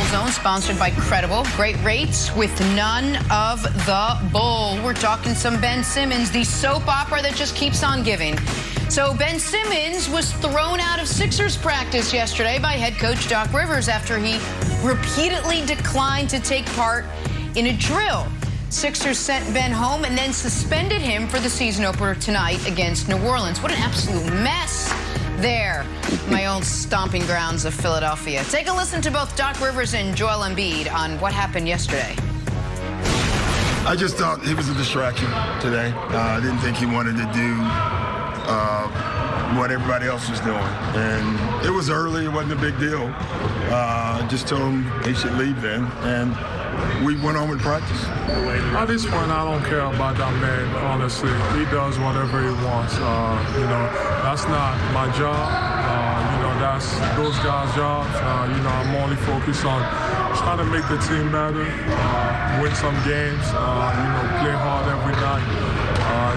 Zone, sponsored by Credible. Great rates with none of the bull. We're talking some Ben Simmons, the soap opera that just keeps on giving. So Ben Simmons was thrown out of Sixers practice yesterday by head coach Doc Rivers after he repeatedly declined to take part in a drill. Sixers sent Ben home and then suspended him for the season opener tonight against New Orleans. What an absolute mess there, my old stomping grounds of Philadelphia. Take a listen to both Doc Rivers and Joel Embiid on what happened yesterday. I just thought he was a distraction today. I didn't think he wanted to do what everybody else was doing. And it was early, it wasn't a big deal. I just told him he should leave then, and we went on with practice. At this point, I don't care about that man, honestly. He does whatever he wants. That's not my job. That's those guys' jobs. I'm only focused on trying to make the team better, win some games, play hard every night,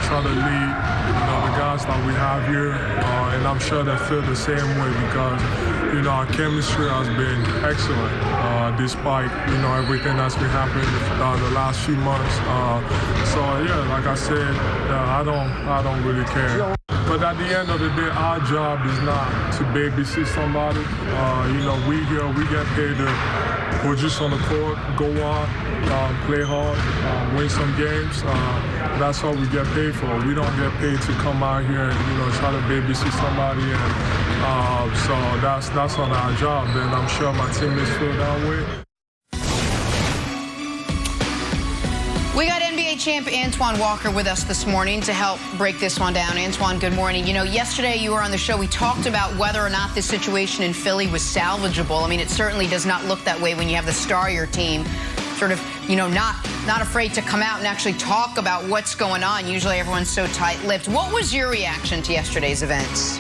try to lead, the guys that we have here, and I'm sure they feel the same way because, our chemistry has been excellent, despite, everything that's been happening the last few months. Like I said, I don't really care. But at the end of the day, our job is not to babysit somebody. We get paid to produce on the court, go on, play hard, win some games. That's what we get paid for. We don't get paid to come out here and try to babysit somebody. And so that's not our job. And I'm sure my teammates feel that way. We got NBA champ Antoine Walker with us this morning to help break this one down. Antoine, good morning. Yesterday you were on the show. We talked about whether or not this situation in Philly was salvageable. I mean, it certainly does not look that way when you have the star of your team sort of, not afraid to come out and actually talk about what's going on. Usually everyone's so tight-lipped. What was your reaction to yesterday's events?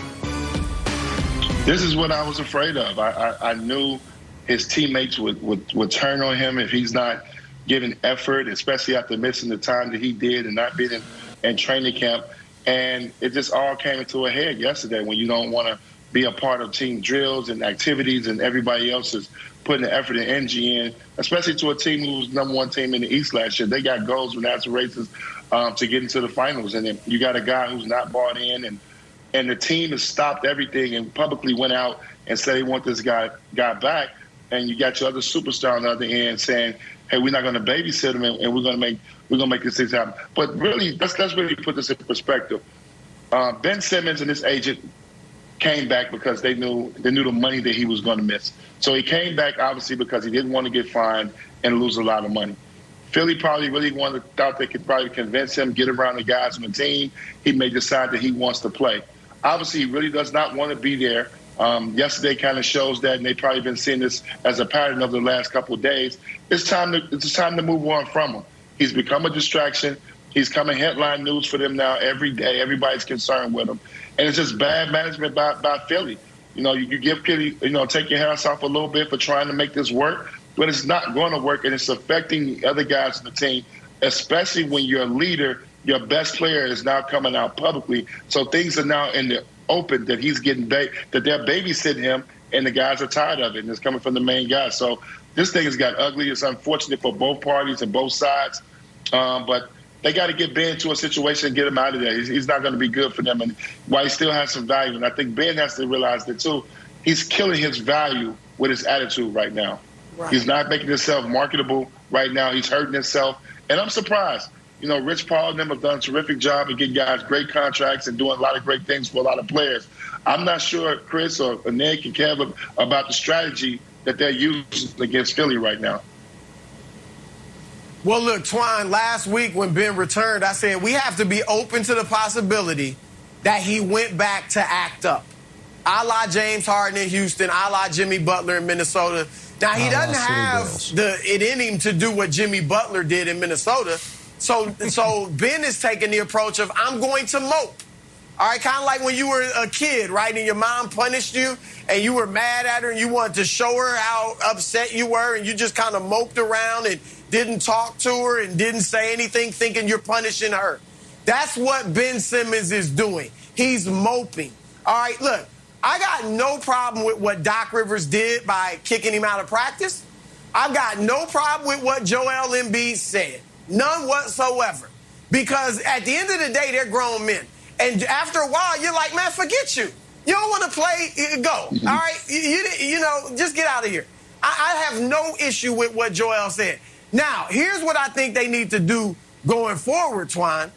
This is what I was afraid of. I knew his teammates would turn on him if he's not giving effort, especially after missing the time that he did and not being in training camp. And it just all came into a head yesterday when you don't want to be a part of team drills and activities and everybody else is putting the effort and energy in, especially to a team who was #1 team in the East last year. They got goals and aspirations to get into the finals. And then you got a guy who's not bought in and the team has stopped everything and publicly went out and said they want this guy back. And you got your other superstar on the other end saying, hey, we're not going to babysit him, and we're going to make this thing happen. But really, let's really put this in perspective. Ben Simmons and his agent came back because they knew the money that he was going to miss. So he came back obviously because he didn't want to get fined and lose a lot of money. Philly probably really thought they could probably convince him, get around the guys on the team. He may decide that he wants to play. Obviously, he really does not want to be there. Yesterday kind of shows that, and they've probably been seeing this as a pattern of the last couple of days. It's time to move on from him. He's become a distraction. He's coming headline news for them now every day. Everybody's concerned with him. And it's just bad management by Philly. You give Philly, take your hands off a little bit for trying to make this work, but it's not going to work, and it's affecting the other guys on the team, especially when your leader, your best player, is now coming out publicly. So things are now in the open that he's getting that they're babysitting him, and the guys are tired of it, and it's coming from the main guy. So this thing has got ugly. It's unfortunate for both parties and both sides, but they got to get Ben to a situation and get him out of there. He's not going to be good for them, and while he still has some value, and I think Ben has to realize that too, he's killing his value with his attitude right now. Right. He's not making himself marketable right now. He's hurting himself, and I'm surprised. Rich Paul and them have done a terrific job of getting guys great contracts and doing a lot of great things for a lot of players. I'm not sure Chris or Nick and Kevin about the strategy that they're using against Philly right now. Well, look, Twine, last week when Ben returned, I said we have to be open to the possibility that he went back to act up. A la James Harden in Houston, a la Jimmy Butler in Minnesota. Now, he doesn't have it in him to do what Jimmy Butler did in Minnesota. So Ben is taking the approach of, I'm going to mope. All right, kind of like when you were a kid, right, and your mom punished you, and you were mad at her, and you wanted to show her how upset you were, and you just kind of moped around and didn't talk to her and didn't say anything, thinking you're punishing her. That's what Ben Simmons is doing. He's moping. All right, look, I got no problem with what Doc Rivers did by kicking him out of practice. I've got no problem with what Joel Embiid said. None whatsoever. Because at the end of the day, they're grown men. And after a while, you're like, man, forget you. You don't want to play, go. All right? You know, just get out of here. I have no issue with what Joel said. Now, here's what I think they need to do going forward, Twan.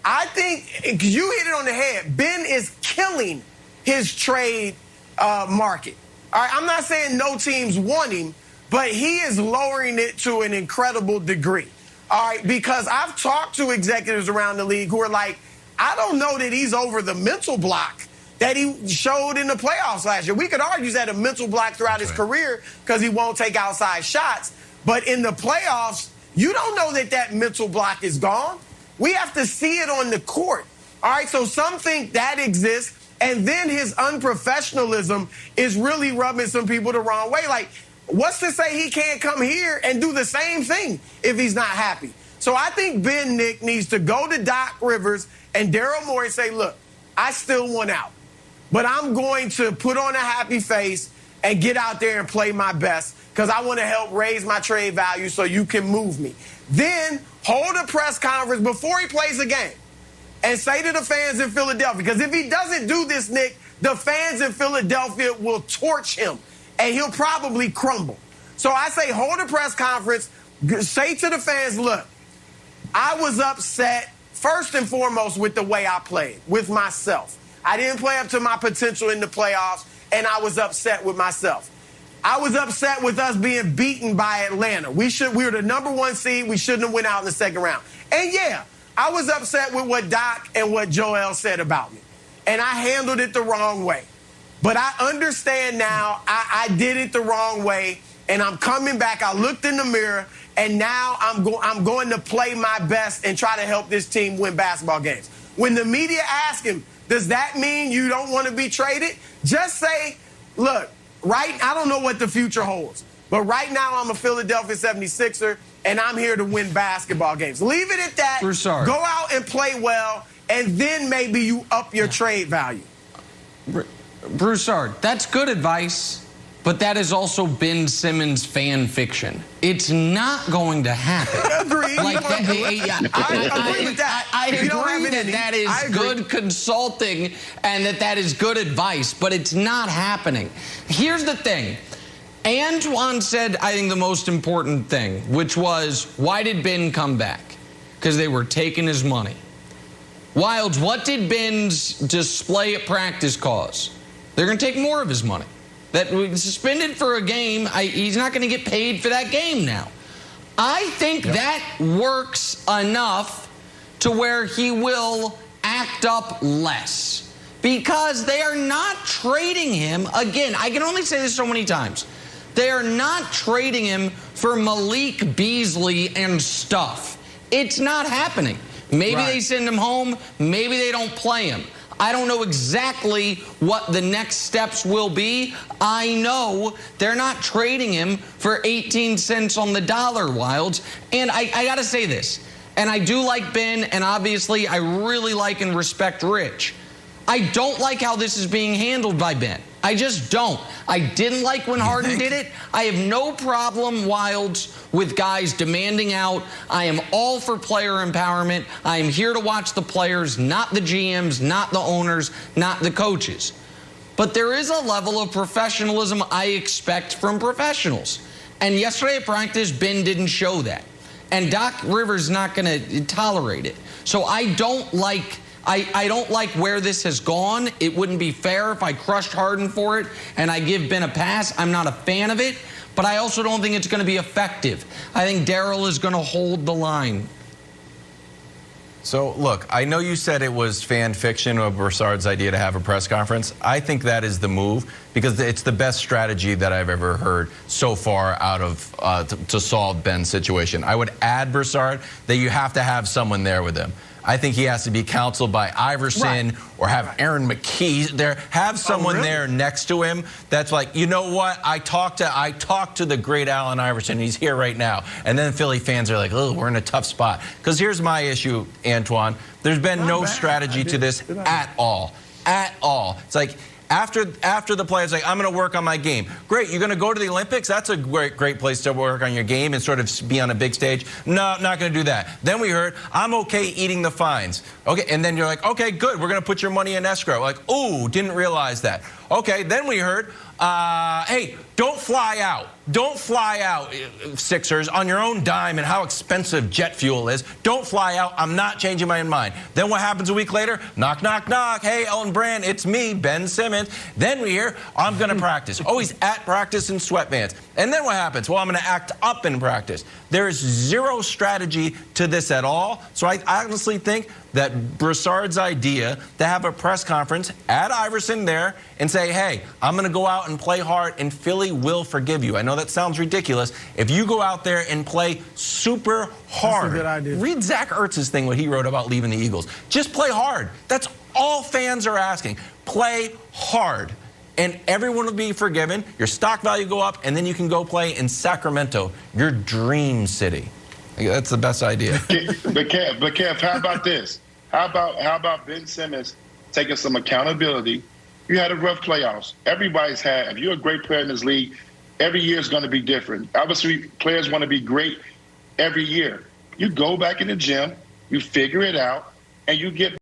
I think, because you hit it on the head, Ben is killing his trade market. All right, I'm not saying no teams want him, but he is lowering it to an incredible degree. All right, because I've talked to executives around the league who are like, I don't know that he's over the mental block that he showed in the playoffs last year. We could argue he's had a mental block throughout his career because he won't take outside shots. But in the playoffs, you don't know that that mental block is gone. We have to see it on the court. All right, so some think that exists, and then his unprofessionalism is really rubbing some people the wrong way. Like, what's to say he can't come here and do the same thing if he's not happy? So I think Ben, Nick, needs to go to Doc Rivers and Daryl Morey and say, look, I still want out, but I'm going to put on a happy face and get out there and play my best because I want to help raise my trade value so you can move me. Then hold a press conference before he plays a game and say to the fans in Philadelphia, because if he doesn't do this, Nick, the fans in Philadelphia will torch him and he'll probably crumble. So I say hold a press conference, say to the fans, look, I was upset first and foremost with the way I played, with myself. I didn't play up to my potential in the playoffs, and I was upset with myself. I was upset with us being beaten by Atlanta. We were the #1 seed. We shouldn't have went out in the second round. And yeah, I was upset with what Doc and what Joel said about me. And I handled it the wrong way. But I understand now I did it the wrong way, and I'm coming back. I looked in the mirror, and now I'm going to play my best and try to help this team win basketball games. When the media ask him, does that mean you don't want to be traded? Just say, look, I don't know what the future holds, but right now I'm a Philadelphia 76er, and I'm here to win basketball games. Leave it at that. Broussard. Go out and play well, and then maybe you up your trade value. Broussard, that's good advice, but that is also Ben Simmons fan fiction. It's not going to happen. Agreed. Like, I agree with that. I If you don't have agree it in that you, that is good consulting and that is good advice, but it's not happening. Here's the thing. Antoine said, I think, the most important thing, which was, why did Ben come back? Because they were taking his money. Wilds, what did Ben's display at practice cause? They're going to take more of his money. That was suspended for a game. He's not going to get paid for that game now. I think that works enough to where he will act up less because they are not trading him. Again, I can only say this so many times. They are not trading him for Malik Beasley and stuff. It's not happening. Maybe they send him home. Maybe they don't play him. I don't know exactly what the next steps will be. I know they're not trading him for 18 cents on the dollar, Wilds. And I got to say this, and I do like Ben, and obviously I really like and respect Rich. I don't like how this is being handled by Ben. I just don't. I didn't like when Harden did it. I have no problem, Wilds, with guys demanding out. I am all for player empowerment. I am here to watch the players, not the GMs, not the owners, not the coaches. But there is a level of professionalism I expect from professionals. And yesterday at practice, Ben didn't show that. And Doc Rivers not going to tolerate it. So I don't like where this has gone. It wouldn't be fair if I crushed Harden for it and I give Ben a pass. I'm not a fan of it, but I also don't think it's going to be effective. I think Daryl is going to hold the line. So, look, I know you said it was fan fiction of Broussard's idea to have a press conference. I think that is the move because it's the best strategy that I've ever heard so far out of to solve Ben's situation. I would add, Broussard, that you have to have someone there with him. I think he has to be counseled by Iverson or have Aaron McKee there. Have someone there next to him that's like, you know what? I talked to the great Allen Iverson. He's here right now. And then Philly fans are like, oh, we're in a tough spot. Because here's my issue, Antoine. There's been no strategy to this at all. At all. It's like, After the player's like, I'm going to work on my game. Great, you're going to go to the Olympics? That's a great place to work on your game and sort of be on a big stage. No, not going to do that. Then we heard, I'm okay eating the fines. Okay, and then you're like, okay, good, we're going to put your money in escrow. Like, ooh, didn't realize that. Okay, then we heard, hey, don't fly out. Don't fly out, Sixers, on your own dime and how expensive jet fuel is. Don't fly out. I'm not changing my mind. Then what happens a week later? Knock, knock, knock. Hey, Ellen Brand, it's me, Ben Simmons. Then we hear, I'm going to practice. Oh, he's at practice in sweatpants. And then what happens? Well, I'm going to act up in practice. There is zero strategy to this at all. So I honestly think that Broussard's idea to have a press conference, add Iverson there, and say, hey, I'm going to go out and play hard, and Philly will forgive you. I know that sounds ridiculous. If you go out there and play super hard, that's a good idea. Read Zach Ertz's thing, what he wrote about leaving the Eagles. Just play hard. That's all fans are asking. Play hard. And everyone will be forgiven. Your stock value go up, and then you can go play in Sacramento, your dream city. That's the best idea. But Kev, how about this? How about Ben Simmons taking some accountability? You had a rough playoffs. Everybody's had. If you're a great player in this league, every year is going to be different. Obviously, players want to be great every year. You go back in the gym, you figure it out, and you get